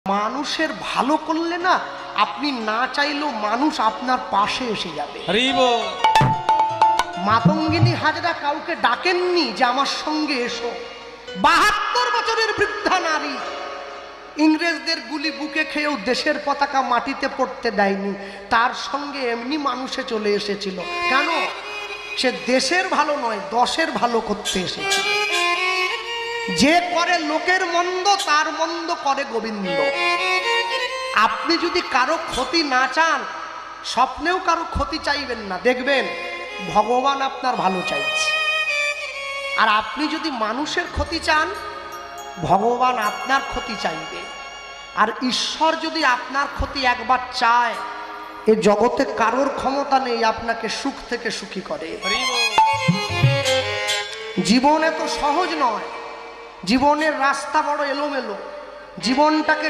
মানুষের ভালো করলে না আপনি না চাইলেও মানুষ আপনার পাশে এসে যাবে। মাতঙ্গিনী হাজরা কাউকে ডাকেননি যে আমার সঙ্গে এসো। 72 বছরের বৃদ্ধা নারী, ইংরেজদের গুলি বুকে খেয়েও দেশের পতাকা মাটিতে পড়তে দেয়নি, তার সঙ্গে এমনি মানুষে চলে এসেছিল। কেন? সে দেশের ভালো নয়, দশের ভালো করতে এসেছিল। যে করে লোকের মন্দ তার মন্দ করে গোবিন্দ। আপনি যদি কারো ক্ষতি না চান, স্বপ্নেও কারো ক্ষতি চাইবেন না, দেখবেন ভগবান আপনার ভালো চাইছে। আর আপনি যদি মানুষের ক্ষতি চান, ভগবান আপনার ক্ষতি চাইবে। আর ঈশ্বর যদি আপনার ক্ষতি একবার চায়, এ জগতে কারোর ক্ষমতা নেই আপনাকে সুখ থেকে সুখী করে। জীবন এত সহজ নয়, জীবনের রাস্তা বড় এলোমেলো। জীবনটাকে